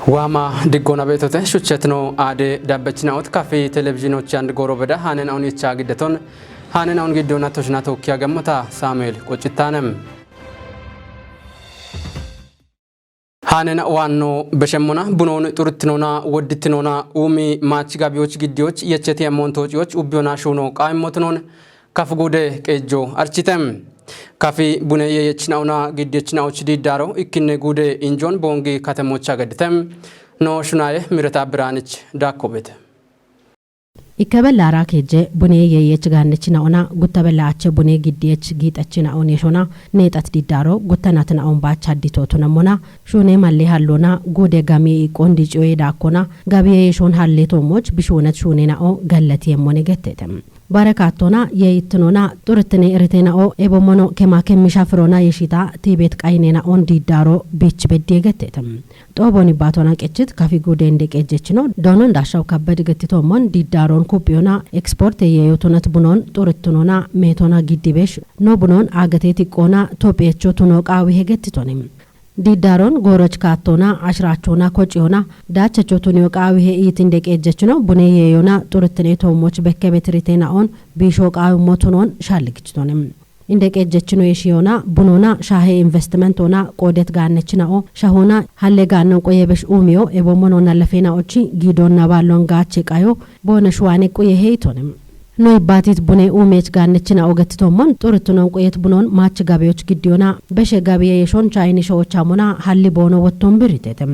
Wama digona betote shuchetno ade dabbachina ot kafe televizhino chand gorobeda hanen aun yichagideton hanen aun gidona toshna tokkiya gamata Samuel qochitanem hanen wanno beshemona bunon turtinona woditnona umi maach gabiyoch gidioch yechete montochiyoch ubiona shono qaimotnon kafgude qejo architem kafi bune yechnauna gidechnaoch didaro ikine gude injon bongi katemocha gaditem no shunaye mirata branich dakobet ikabella rakeje bune yechganechna ona gutabelache bune gidech gitachina oneshona netat didaro gutanatna on bacha ditotunamona shune malle hallona gude gami qondicoe dakona gabiye yeshon halletomoch bishonat shunena o gallati yemone gettetem barakatona yeitnona turtene eretena o ebomono kema kemishafrona yeshita tibet qainena on didaro bich beddegetetem toboni batona qechit kafi gude ndekejechno donon dashaw kabed gettitomon didaron kupiona export yeyotonat bunon turtnona metona gidibesh no bunon agateti qona topecho tuno qawi hegettitonim didaron goroch katona ashrachona kochiona dachacho tunio qawi he itindekejechno bune yeyona turtne tomoch bekebetritena on bisho qawi motonon shalligchtonim indekejechno yeshiyona bunona shahe investment ona qodet ganechna o shahona halle gannon qoyebesh umiyo ebomono nalafena ochi gidonna ballon gache qayo bona shwane qoye heitonim no batit bune umech ganechna ogattomon turtunon qoyet bunon maach gabiyoch gidiona beshe gabiye yeshon chayni shochamona halli bono wotton biritetem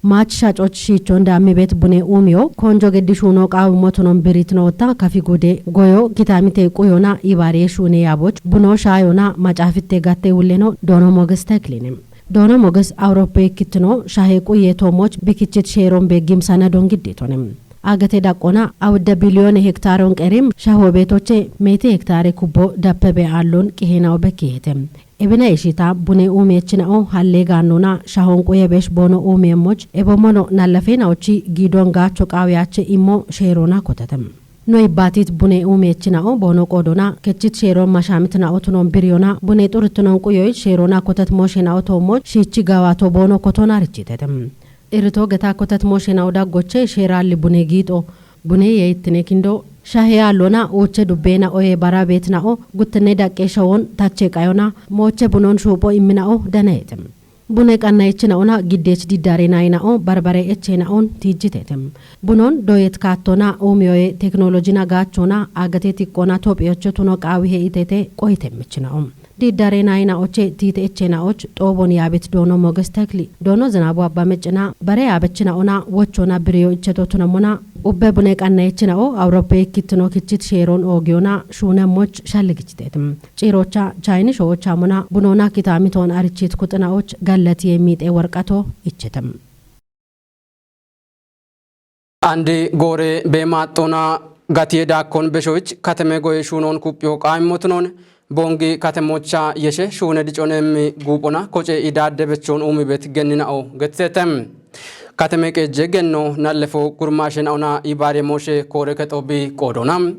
maach shachoch shichonda amibet bune umiyo konjo gedishuno qaw motonon biritnota kafi gode goyo kitamite qoyona ibare shune yaboch buno shayona machafitte gatte uleno dono moges teklinim dono moges Europe kitno shahe qoyetomoch bikichit sheron begim sanadon giditonim agate daqona awda billion hektaron qerim shaho betoche mete hektare kubo dappebe allon qihena obeketem ebena ishita bune umechina o halle ganona shahon qoyebesh bono umemoch ebomono nalafena ochi gidon gacho qawiyache immo sherona kotatem no ibatit bune umechina o bono qodona kechit sheron mashamitna otunon biriona bune turtunon qoyoy sherona kotat moshena otomo shichi gawato bono kotona richitetem irito geta kotat moshena oda goche sherali bune gito bune yeytne kindo shahya lona oche dubena oye barabetna o gutne dakke shawon tache qayona moche bunon shupo imina o danetem bune qannaychina ona gidech didare nayna o barbare echena on tijitetem bunon doyet katona o miyoye technology na gachona agate tikona topiocho tuno qawi he itete qoytemchina o didare nayna oche tite echena och tobon yabet dono moges takli dono zanabu abba mechna bare yabechina ona wochona biriyo icheto tunamona ubbe bune qannaychina o Europe kitno kichit sheron ogiona shuna moch shalligitetem chirocha chayni shocha mona bunona kitamiton arichit kutna och gallati yemite warqato ichetem andi gore bematona gatie dakon beshoch kateme goye shunon kupyo qaimotnon bongi katemocha yeshe shune dichonem gupona koche idade bechon umibet genina o getsetem kateme keje genno nallefo kurmashen ona ibare moshe kore ketobi kodonam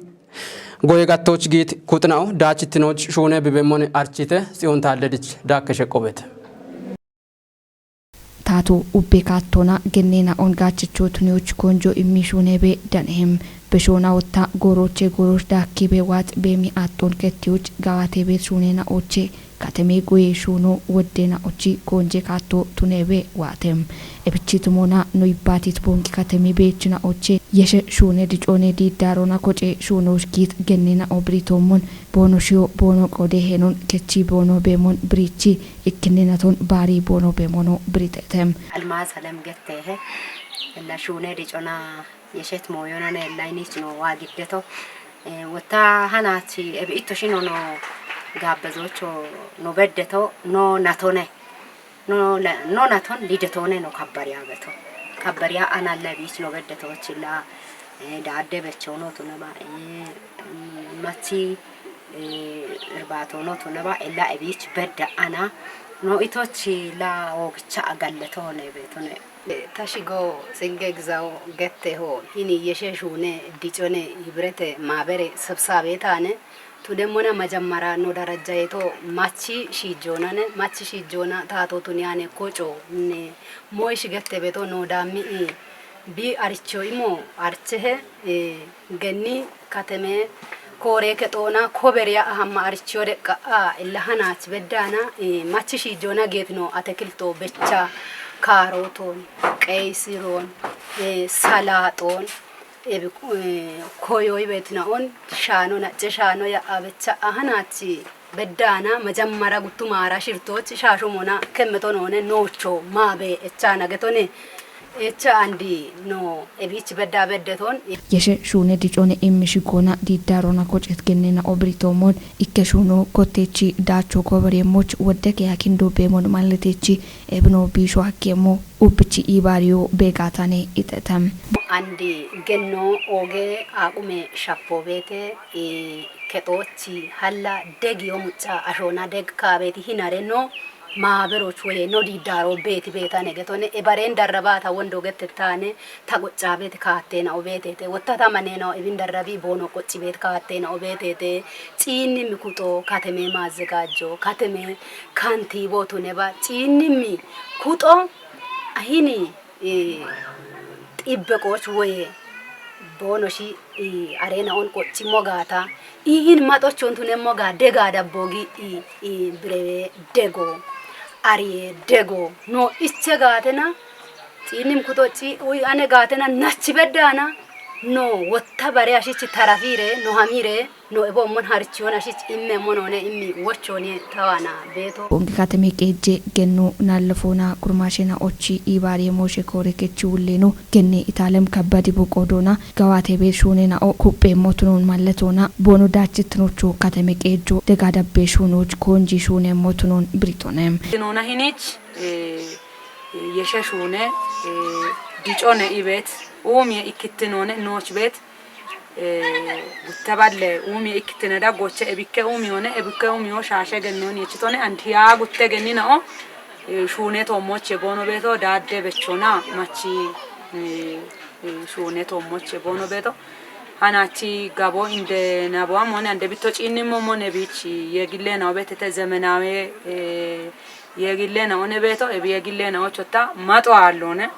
goye gattoch git kutnao dachitinoch shune bibemone archite sion taledich dakeshe qobet tato ubbe katona gennena on gachchotnioch konjo imishunebe danhem beshona otta goroche gorosh dakibe wat bemi aton ketioch gawate be shunena oche kateme goye shuno wodena ochi konje kato tunebe watem ebichitumona no ibatit bonki kateme bechna oche yeshe shune dichone di darona koche shuno skit gennena obritomon bono shio bono kode henon kechi bono bemon brichi ikkinena ton bari bono bemono britetem alma salam gettehe la shune dichona yeshet moyona ne lainich no wagiddeto wata hanati ebito shino no gabbezocho no beddeto no natone no naton lidetone no kabbariya beto kabbariya ana labich no beddeto chilla daadde bechono to naba mati irbato no to naba ella ebich bedda ana no itochi la ogcha agalleto ne betone tashigo singegzaw gette ho hini yesheshune dichone ibrete mabere sabsabetane tudemmona majamara no daraja eto machi shijona tato tuniane kocho ne moy shigette beto no dami bi archo imo archehe genni kateme kore ketona koberia hamma archo de ka illa hanach bedana machi shijona getno atekilto becha karoton qeisiron salaton koyoy betna on shano na shano ya abecha ahanachi bedana majamara gutumara shirtoch shasho mona kemetonone nocho mabe echana getone echa andi no ebich bedda beddeton yeshe shune dicone immishigona didarona kocet gennena obritomon ikkeshuno kotechi dacho kobare moch wodeke yakindo bemon malletechi ebno bisho hakemo ubichi ibario begatane itetam andi genno oge aqume shapobete ketochi halla degi omucha ashona deg kabeti hinareno maaberoch way no didaro beti betane getone ebaren darabata wondo getetane tagoccabet kaatena obetete wottata maneno ebin darabi bono qoccibet kaatena obetete ciinni mikuto kateme maazagajo kateme kanti botu neba ciinni mi kuto ahini ibbeqoch way bono shi arena on qocci mogata ihin matochon tune moga dega dabbogi breve dego Ariye dego no ische gatena tinim kutochi ui ane gatena nachi bedana no wotta bare ashichi tarafire no hamire no ebo mon harchiona ashichi imme monone immi wochoni tawana beto ongi kateme keje genno nalfona kurmashena ochi ibari moshe kore kechuleno genne italem kabadi boqodona gawate be shunena o kuppe motunon malletona bono dachitnocho kateme kejo degada be shunoch konji shune motunon britonem nona hinich yeshashune dicone ibet umi ikitnone noch bet gutaballe umi ikitna da goche ebike umi o shashe gennon yechitone antiya gutte gennina o shune to moche bono beto dadde bechona machi shune to moche bono beto hanachi gabo inde nabo amone ande bito cinimo mone bichi yegille na betete zemenawe yegille na one beto yegille na ochota mato allone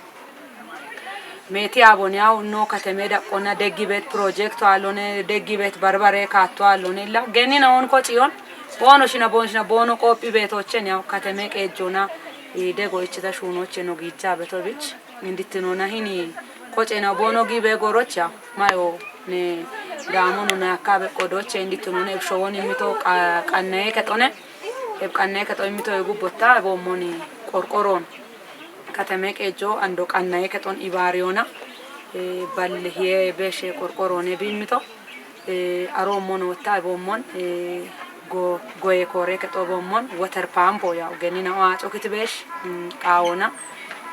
meti aboniyaw no katemeda qona degibet project allone degibet barbare katto allone la genina on ko ciyon bono qopi betochen yaw kateme qejona dego ichita shunoche no gicha betovich inditnona hini kochena bono gibe gorocha mayo ne damono na kabe kodoche inditnona ebshowoni mito qannaye ketone qannaye keto mito egubota bomoni qorqoron katame kejo ando qannaye keton ibariona balhiye beshe qorqorone bimito aromon wata bomon goye kore keto bomon water pump ya genina wa chokitbesh qaona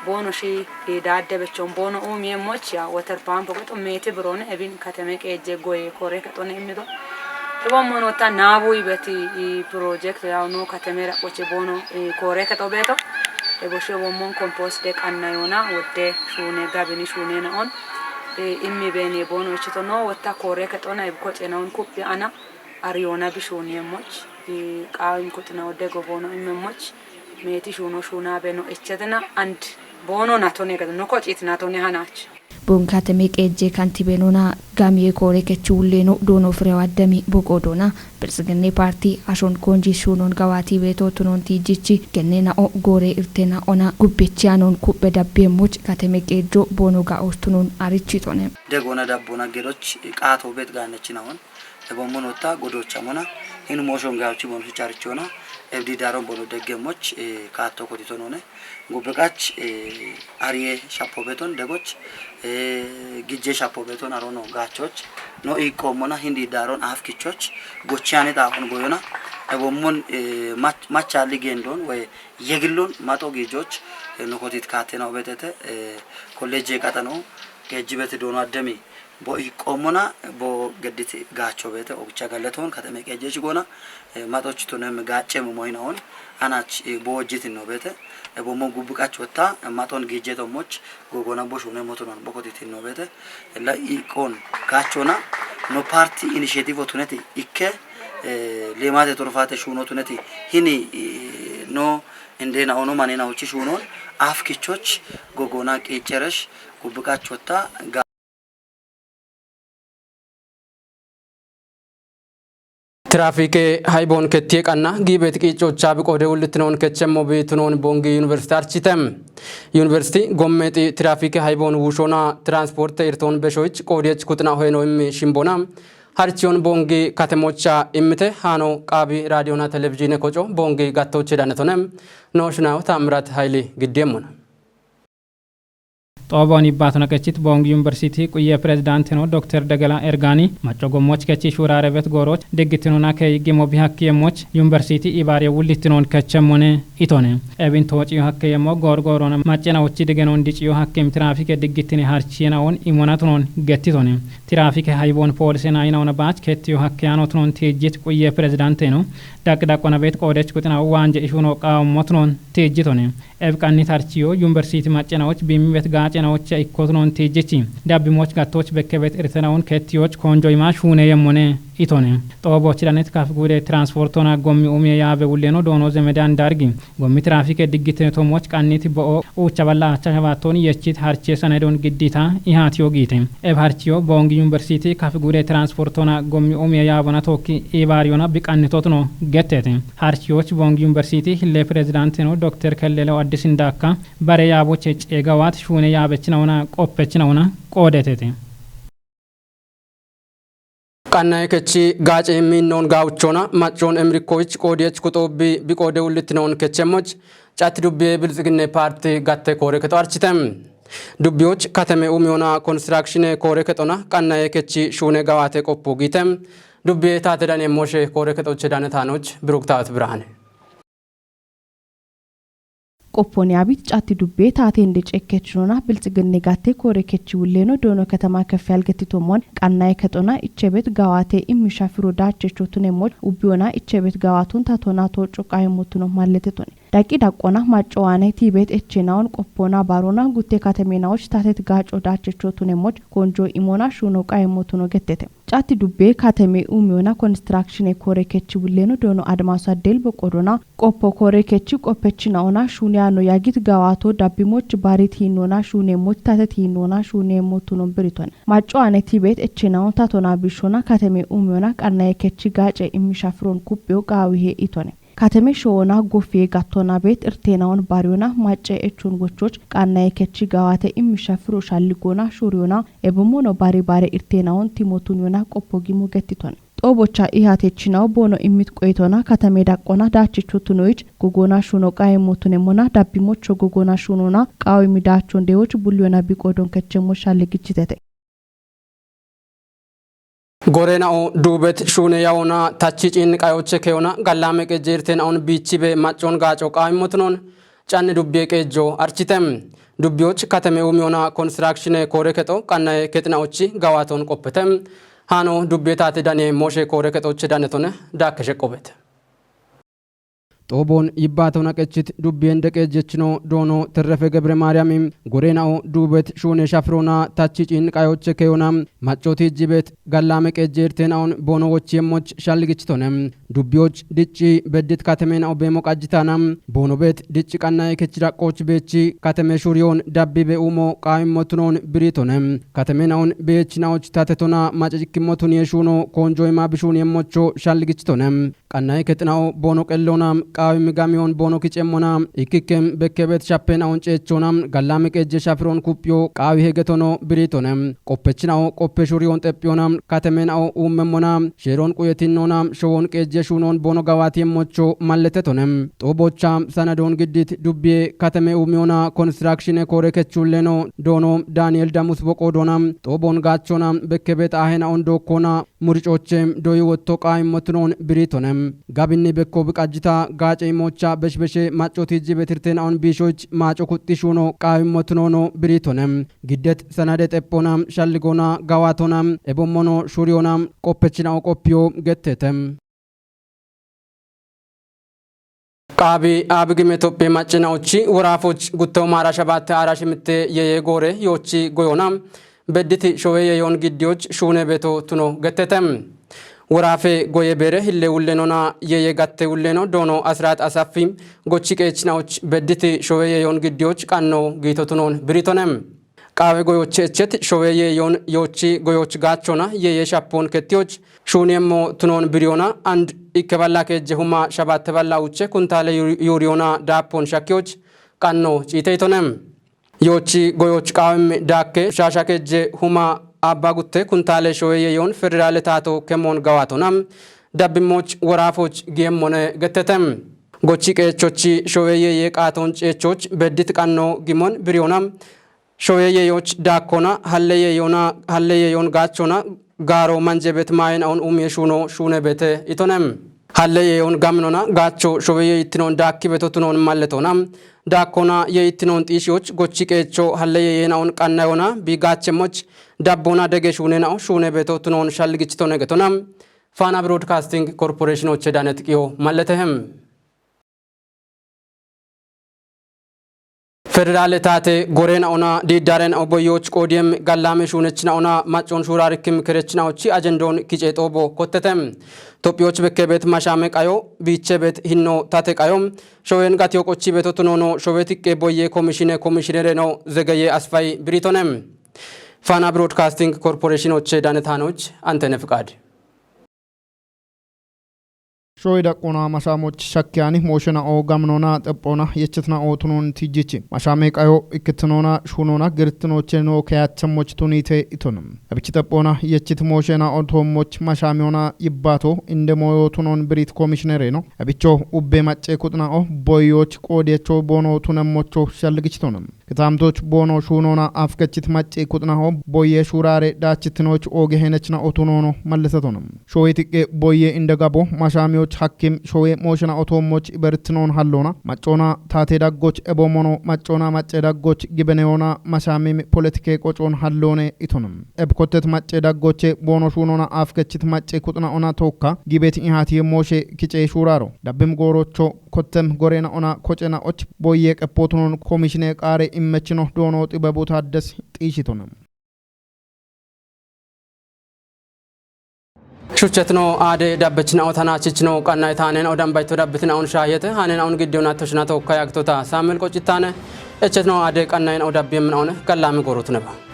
bono shi dadde bechon bono umi mocha water pump keto mete brone ebin katame keje goye kore keton imito bomon wata nabu ibeti project ya no katamera oche bono kore keto beto eboshe bomon compost de kannayona wotte shune gabini shune na on immi bene bono chitono wata kore ketona ebko chena on kuppi ana ariona bishune moch qaawin kutna wode go bono imme moch meti shuno shuna beno echetna and bono natone gado no kochit natone hanach bon kateme keje kantibenona gamie kore kechuleno dono frewadami boqodona persgenne parti ashon konji shunon gawati beto tunon tijichi gennena o gore irtena ona gubbechanon kubbe dabbe moch kateme kejo bono ga ostunon arichitone degona dabbona gedoch qaato bet ganechinaon ebommonota godochamona hinu moshon gawchi bon ficharchona ebdi daron bono degemoch qaato koditonone gubbeqach ariye shapobeton degoch gije shapobeton arono gachoch no ikomona hindi daron afkichoch gochane ta on boyona ebommon machali gendon we yegilon mato gijoch no kotit katena obetete college qatano gejibete dono ademi bo ikomona bo gediti gacho bete ogcha galeton katame gejechi gona matoch tonem gache moyna on anach bo jitino bete ebomo gubuqach wata maton gijeto moch gogona bo shune motonon bokotitino bete la ikon gachona no party initiative otuneti ikke ሌማት ቶርፋተ ሹኖቱ ነቲ ሂኒ ኖ እንደና ኦኖ ማኔና ውጪ ሹኖን አፍኪቾች ጎጎና ቄጨረሽ ጉብቃቾታ ትራፊክ ሃይቦን ከቲቀና ጊቤት ቂጮቻ ቢቆደ ውልትኖን ከቸሞ ቤትኖን ቦንጊ ዩኒቨርሲቲ አርቺተም ዩኒቨርሲቲ ጎሜጢ ትራፊክ ሃይቦን ውሾና ትራንስፖርት ኤርቶን በሾች ቆዲች ኩጥና ሆይኖም ሽምቦና harchion bongi katemocha immite hano qabi radiona televizhine kocho bongi gattoche danetonem noshnaw tamrat hayli giddemona ጦቦን ይባቱና ከቺት ቦንግ ዩኒቨርሲቲ ቁየ ፕሬዝዳንት ነው ዶክተር ደገላ ኤርጋኒ ማጮጎሞች ከቺ ሹራረበት ጎሮች ደግትኑና ከይገሞ ቢሐከሞች ዩኒቨርሲቲ ኢባሬ ውልትኖን ከቸሞነ ኢቶነ ኤቢን ተወጪ ሐከየሞ ጎርጎሮና ማጨናዎች ደገነው እንዲጪው ሐከም ትራፊክ ደግትኒ ሃርቺናውን ኢሞናቱኖን ገቲቶነ ትራፊክ ሃይቦን ፖሊስና አይናውና ባች ከቲው ሐከያኖቱኖን ቴጂት ቁየ ፕሬዝዳንት ነው ዳቅዳቆና ቤት ቆደች ቁጥና ዋንጀ ኢሹኖ ቃሞቱኖን ቴጂቶነ ኤብቃኒ ታርቺዮ ዩኒቨርሲቲ ማጨናዎች ቢሚበት ጋጨናዎች ኢኮቱኖን ቴጂቺ ዳቢሞች ጋቶች በከበት እርተናውን ከቲዮች ኮንጆይማ ሹኔ የሞነ ኢቶነ ጦቦች ዳነት ካፍጉደ ትራንስፖርቶና ጎሚ ኡሚያ ያበ ውሌኖ ዶኖ ዘመዳን ዳርጊ ጎሚ ትራፊክ ድግትነቶሞች ቃኒት በኦ ኡቻባላ አቻባቶን የቺት ሃርቺ ሰነዶን ግዲታ ኢሃቲዮ ጊቴ ኤብ ሃርቺዮ ቦንግ ዩኒቨርሲቲ ካፍጉደ ትራንስፖርቶና ጎሚ ኡሚያ ያበና ቶኪ ኢባሪዮና ቢቃኒቶት ነው ገተተ ሃርቺዎች ቦንግ ዩኒቨርሲቲ ለፕሬዝዳንት ነው ዶክተር ከለለው አዲስ እንዳካ ባሬ ያቦች ጨጋዋት ሹኔ ያበችናውና ቆፐችናውና ቆደተተ ቀናይ ከቺ ጋጭ የሚኖን ጋውቾና ማጮን ኤምሪኮች ቆዲች ቁጦቢ ቢቆደ ውልትኖን ከቸሞች ጫት ዱቤ ብልጽግና ፓርቲ ጋተ ኮሬ ከጧርችተም ዱቢዎች ከተሜ ኡሚዮና ኮንስትራክሽን ኮሬ ከጦና ቀናይ ከቺ ሹኔ ጋዋተ ቆፖ ጊተም ዱቤ ታተዳኔ ሞሼ ኮሬ ከጦች ዳነታኖች ብሩክታት ብርሃን ቆፖኒ አቢት ጫቲ ዱቤ ታቴ እንደ ጨከችሮና ብልጽግና ጋቴ ኮሬከቺ ውሌኖ ዶኖ ከተማ ከፍ ያልገቲቶሞን ቃናይ ከጦና ኢቸቤት ጋዋቴ ኢሚሻፍሩ ዳቸቾቱን ሞት ኡቢዮና ኢቸቤት ጋዋቱን ታቶና ተጮቃይ ሞቱኖ ማለተቶን ዳቂ ዳቆና ማጨዋኔ ቲቤት እቺናውን ቆፖና ባሮና ጉቴ ካተሜናዎች ታቴት ጋጮ ዳቸቾቱን ሞት ኮንጆ ኢሞና ሹኖ ቃይ ሞቱኖ ገተተ ጫቲ ዱቤ ካተሜ ኡሚዮና ኮንስትራክሽን ኮሬከቺ ውሌኖ ዶኖ አድማሳ ዴል በቆዶና ቆፖ ኮሬከቺ ቆፐችናውና ሹኒ ያኖ ያጊት ጋዋቶ ዳቢሞች ባሪት ሂኖና ሹኔ ሞት ታተት ሂኖና ሹኔ ሞቱኖ ብሪቶን ማጨዋኔ ቲቤት እቺናውን ታቶና ቢሾና ካተሜ ኡሚዮና ቃናይ ከቺ ጋጨ ኢሚሻፍሮን ኩጴው ቃዊሄ ኢቶነ ካተሜ ሾና ጎፌ ጋቶና ቤት እርቴናውን ባሪዮና ማጨ እቹን ጎቾች ቃናይ ከቺ ጋዋተ ኢሚሻፍሮ ሻልጎና ሹሪዮና ኤብሞኖ ባሪ ባሪ እርቴናውን ቲሞቱንዮና ቆፖጊሞ ገቲቶን ጦቦቻ ኢሃቴችናው ቦኖ ኢሚት ቆይቶና ከተሜ ዳቆና ዳችቾቱኖች ጎጎና ሹኖ ቃይ ሞቱን ሞና ዳቢሞች ጎጎና ሹኖና ቃዊ ሚዳቸው እንደዎች ቡሊዮና ቢቆዶን ከቸሞሽ አለግጭተተ ጎሬናኦ ዱበት ሹኔ ያውና ታቺጪን ቃዮች ከዮና ጋላመ ቀጀርቴናውን ቢቺቤ ማጮን ጋጮ ቃይ ሞቱኖን ጫን ዱቤ ቀጆ አርቺተም ዱቢዎች ከተሜ ኡሚዮና ኮንስትራክሽን ኮሬ ከጦ ቃናይ ከጥናዎች ጋዋቶን ቆපተም ሃኖ ዱቤታት ዳኔ ሞሼ ኮሬ ከጦች ዳነቶነ ዳከሸቆበት ጦቦን ይባተውና ቀችት ዱቤን ደቀጀችኖ ዶኖ ተረፈ ገብረ ማርያም ጎሬናው ዱበት ሹኔ ሻፍሮና ታቺጪን ቃዮች ከዮና ማጮቲ ጅበት ጋላመ ቀጀርቴናውን ቦኖዎች የሞች ሻልግችቶነም ዱቢዎች ድጪ በድት ካተሜናው በሞቃጅታናም ቦኖ ቤት ድጪ ቃናይ ከችዳቆች ቤቺ ካተሜ ሹሪዮን ዳቢቤ ኡሞ ቃይሞቱኖን ብሪቶነም ካተሜናውን ቤችናዎች ታተቶና ማጨጅክሞቱን የሹኖ ኮንጆይማ ብሹን የሞቾ ሻልግችቶነም ቃናይ ከጥናው ቦኖ ቀሎናም ቃዊ ሚጋሚዮን ቦኖ ኪጨሞና ኢክከም በከበት ሻፔናውን ጨቾናም ጋላመ ቀጀ ሻፍሮን ኩጵዮ ቃዊ ሄገቶኖ ብሪቶነም ቆፐችናው ቆፔ ሹሪዮን ጠጵዮናም ካተሜናው ኡመሞና ሼሮን ቁየቲኖናም ሾውን ቀጀ ሹኖን ቦኖ ጋዋት የሞቾ ማለተቶነም ጦቦቻም ሰነዶን ግዲት ዱቤ ካተሜ ኡሚዮና ኮንስትራክሽን ኮሬከቹሌኖ ዶኖ ዳንኤል ዳሙስ ቦቆዶናም ጦቦን ጋቾናም በከበት አሄናውን ዶኮና ሙርጮቼም ዶይ ወጥቶ ቃይ ሞትኖን ብሪቶነም ጋቢኒ በኮ ብቃጅታ ጋጨ ሞቻ በሽበሽ ማጮቲ ጅበትርቴናውን ቢሾች ማጮ ኩጥሹኖ ቃይ ሞትኖኖ ብሪቶነም ግደት ሰናደ ጠጶናም ሻልጎና ጋዋቶናም ኤቦሞኖ ሹሪዮናም ቆፐችናው ቆፒዮ ገተተም ቃቢ አብግም ኢትዮጵያ ማጭናዎች ወራፎች ጉተው ማራሻባት አራሽምቴ የየጎሬ ዮቺ ጎዮናም በድት ሾዌ የዮን ግዲዎች ሹኔ ቤቶ ትኖ ገተተም Warafe goye bere hille ullenona yeye gatte ulleno dono asrat asafim gochi qeechinawch bedditi showeye yon giddiyoch qanno giitotunon biritonem qawe goyoche echet showeye yon yochi goyoch gachona yeye shappon kettiyoch shuniemmo tunon biriona and ikkeballa keje huma shabatte balla uche kuntale yuriona dappon shakyoch qanno chiteitonem yochi goyoch qawem dakke shasha keje huma Abba gutte kuntale showeye yon federale tato kemon gawatonam dabbimoch warafoch giemmone gettetem gochi qeechochi showeye ye qaaton ceechoch beddit qanno gimon birionam showeye yoch dakkona halleye yon gachona garo manjebet mayen on umyeshuno shune bete itonem halleye yon gamnona gacho showeye ittinon dakki betotunon malletonam dakkona ye ittinon tishoch gochi qeecho halleye yenaon qannayona bigachemoch dabbona dege shune nao shune betotunon shalgichitone getonam Fana Broadcasting Corporation oche danet kiyo malletehem Federale tate gorena ona didaren oboyoch kodiem gallame shunechna ona machon shurarikim kerechna ochi ajendon kijet obo kottetem topyoch bekebet mashame qayo bichebet hinno tate qayom showen gatyo qochi betotunono showetike boye commissioner no zegeye asfai britonem Fana Broadcasting Corporation oche danetanoch antene fqad Shoida qona masamoch shakyani moshana o gamnona tapona yechitna o tunun tijichi mashame qayo ikitnona shunona girtnoche no kayatchamoch tunite itonum abichitapona yechit moshana o tomoch mashameona yibbato inde moyo tunon brit commissioner no abicho ubbe macce kutna o boyoch qodecho bono tunamocho shalgichitonum kitamtoch bono shunona afkachit macce kutna o boye shurare dachitnoch ogehenechna o tunono mallesatonum shoyitike boye inde gabo mashame hakim showe moshana otomoch ibertnon hallona machona tate daggoch ebomono machona macce daggoch gibeneona mashame politike qochon hallone itonum ebkotet macce daggoche bono shunona afkechit macce kutna ona tokka gibet ihati moshe kice shuraro dabbim gorocho kotem gorena ona kochena och boye qepotunon commissioner qare immechino dono tibabu taddes xishitonum Shuchetno ade dabbechna otana chichno qannay tanen odam bayto dabbetna on shayete hanen on giddona toshna tokka yaktota Samuel qochitane echetno ade qannay odabbem on kallami gorotneba